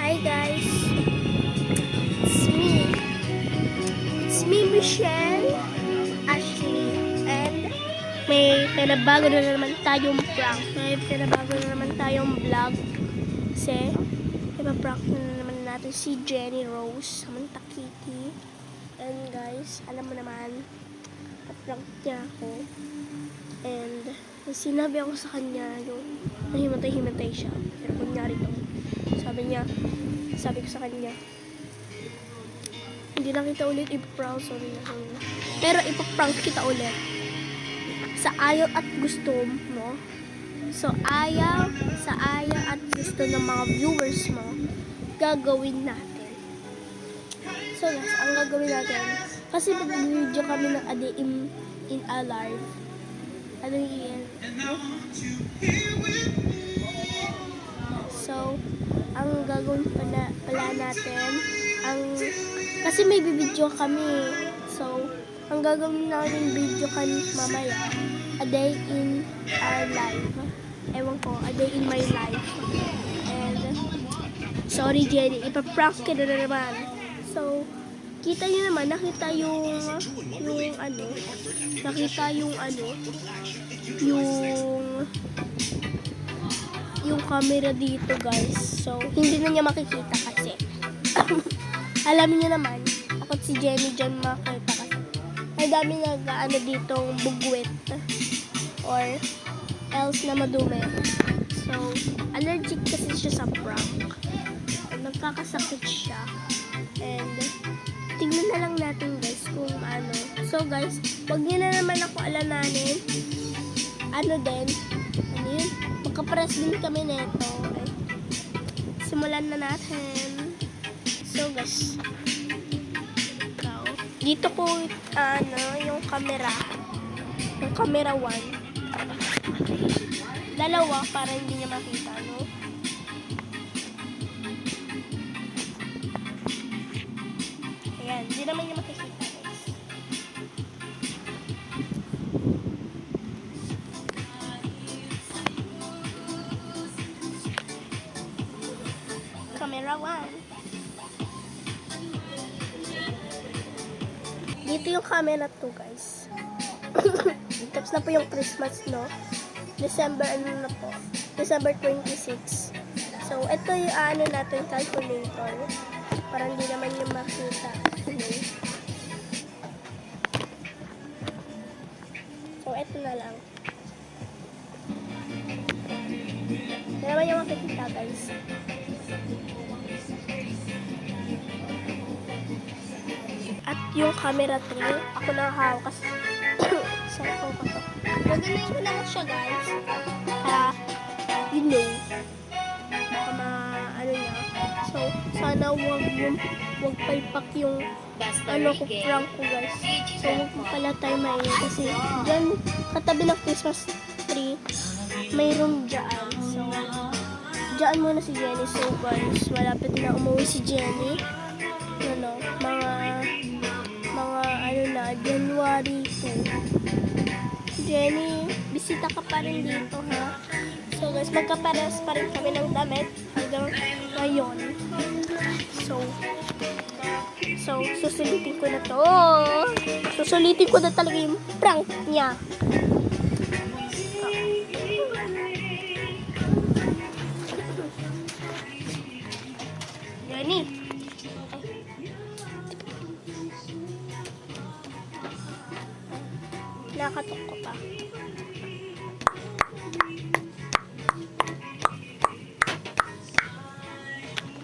Hi guys, it's me Michelle, Ashley, and may pinabago na naman tayong prank. May pinabago na naman tayong vlog kasi ipaprank na naman natin si Jenny Rose, Samantha Kitty. And guys, alam mo naman, prank niya ako. And sinabi ako sa kanya yung nahimatay-himatay siya. Pero kunyari to. Sabi ko sa kanya, hindi na kita ulit ipaprank, sorry na. Pero ipaprank kita ulit. Sa ayaw at gusto mo. So, ayaw at gusto ng mga viewers mo, gagawin natin. So guys, ang gagawin natin, kasi mag-video kami ng A Day in Our Life. Ano yun? So, ang gagawin pala natin, kasi may bibidyo kami. So, ang gagawin natin video mamaya, A Day in Our Life. Ewan ko, A Day in My Life. And, sorry Jenny, ipaprank ka na naman. So, kita nyo naman, nakita yung camera dito guys. So, hindi na niya makikita kasi. Alam niyo naman, ako si Jenny dyan makita kasi. May dami ditong bugwit or else na madumi. So, allergic kasi siya sa prank. Nagkakasakit siya. And, tingnan na lang natin guys kung ano. So guys, wag niyo na naman ako alalahanin. Ano yun? Magkapares din kami neto. Okay. Simulan na natin. So guys, dito ko yung camera. Yung camera 1. Dalawa para hindi niya makita, no? Ayan, hindi naman niya makikita guys. Camera 1. Dito yung camera 2 guys. Tapos na po yung Christmas, no? December 26. So, ito yung natin, calculator. Para hindi naman yung makita. So, ito na lang. Hindi naman yung makikita guys. At yung camera 3, ako na hawak kasi cellphone ko to. Gagawin ko lang siya guys. Para, you know, baka niya. So, sana wag palpak yung ko prank ko guys. So, wag mo pala tayo maingay kasi dyan, katabi ng Christmas tree, mayroong dyan. So, dyan muna si Jenny. So guys, malapit na umuwi si Jenny. January 2. Jenny, bisita ka pa rin dito, ha? So guys, magkapares pa rin kami ng damit hanggang ngayon. So, susulitin ko na to. Susulitin ko na talaga yung prank niya. Jenny. Nakatok ko pa.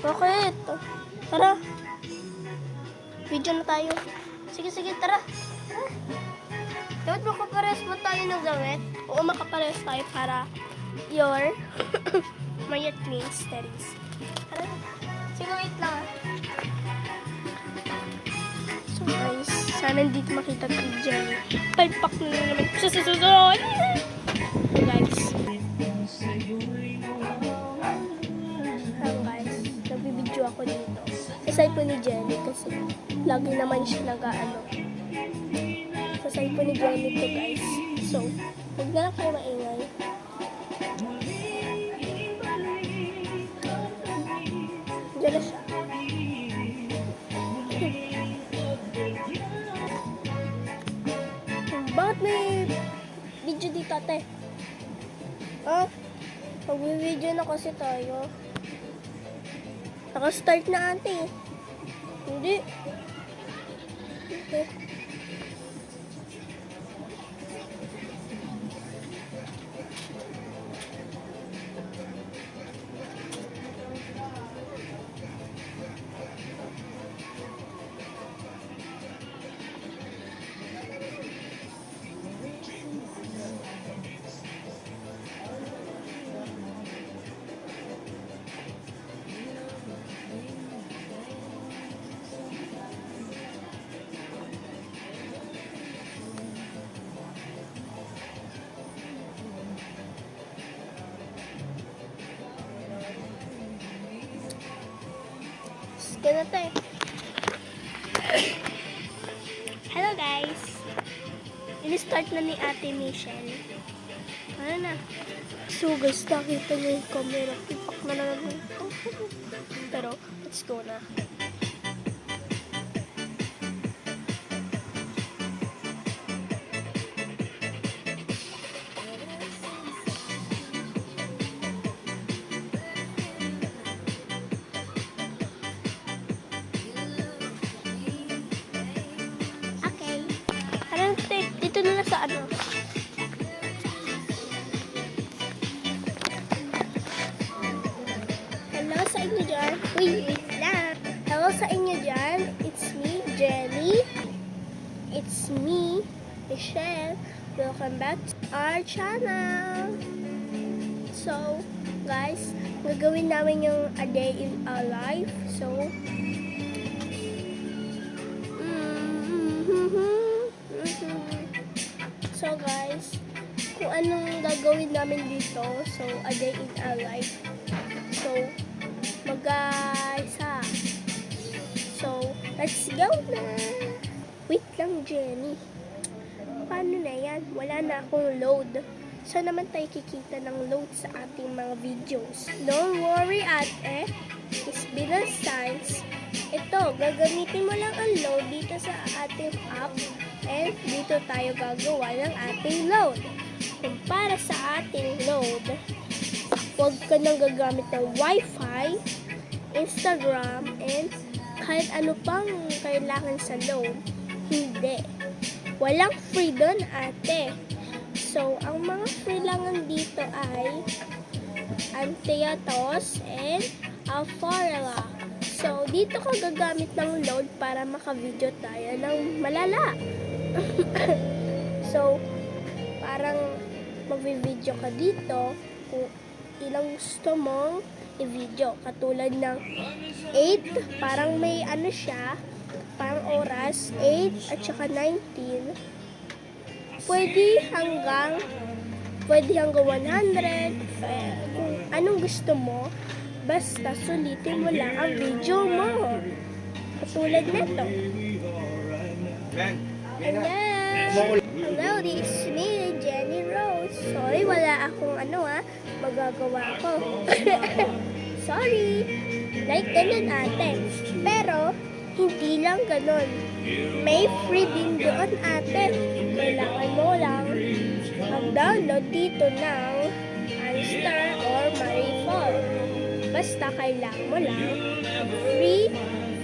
Bakit? Tara. Video na tayo. Sige, tara. Dapat makapares mo tayo ng damit. Oo, makapares tayo para your mayat means studies. Tara. Sige, wait lang. So guys, sana hindi makita ko dyan. Palpak na naman sa susunod. Guys. Nagbibidyo ako dito. Sa po ni Jenny kasi lagi naman siya sa side po ni Jenny to guys. So, huwag na lang kayo maingay. Ito na siya. Bakit may video dito, ate? Ah, mag-video na kasi tayo. Naka-start na, ate. Hindi. Okay. Ganito eh. Hello guys. Ini-start na ni Ate Michelle. Ano na? So guys, nakita niyo yung camera. Ipak na naman ito. Pero, let's go na. Dito na lang sa ano. Hello sa inyo dyan. Wait lang. Hello sa inyo dyan. It's me, Jenny. It's me, Michelle. Welcome back to our channel. So, guys, gagawin namin yung a day in our life. So, So guys, kung anong gagawin namin dito, so a day in our life. So, mag-isa. So, let's go na! Wait lang, Jenny. Paano na yan? Wala na akong load. Saan naman tayo kikita ng load sa ating mga videos? Don't worry, ate. It's been a science. Ito, gagamitin mo lang ang load dito sa ating app. And dito tayo gagawa ng ating load. Kung para sa ating load, huwag ka nang gagamit ng Wi-Fi, Instagram, and kahit ano pang kailangan sa load. Hindi. Walang free doon, ate. So, ang mga free langan dito ay Antiatos and Alforela. So, dito ka gagamit ng load para maka-video tayo ng malala. So, parang mag-video ka dito kung ilang gusto mong i-video. Katulad ng 8, parang may ano siya, parang oras, 8 at saka 19. Pwede hanggang 100. Kung anong gusto mo, basta sulitin mo lang ang video mo. Katulad nito. Hello! Hello, this is me, Jenny Rose. Sorry, wala akong magagawa ko. Sorry. Like ganun, ate. Pero, hindi lang ganun. May free din doon, ate. Kailangan mo lang mag-download dito ng Anstar or Marifor. Basta kailangan mo lang free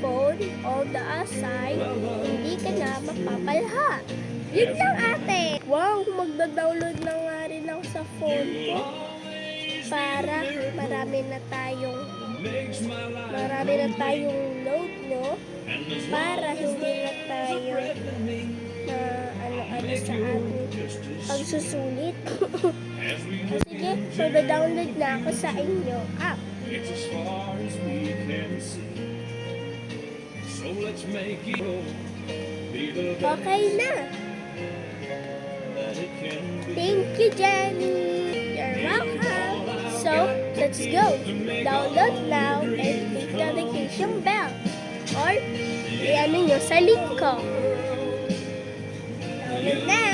phone all the aside, hindi ka na mapapalha. Yun lang, ate. Wow, magda-download na nga rin ako sa phone ko para marami na tayong load, no? Para hindi na tayo na ano-ano sa ating pagsusulit. Sige, magda-download na ako sa inyo app. Okay na. Thank you, Jenny. You're welcome. So, let's go. Download now and click the notification bell. Or, i-ano nyo sa link ko. Download na.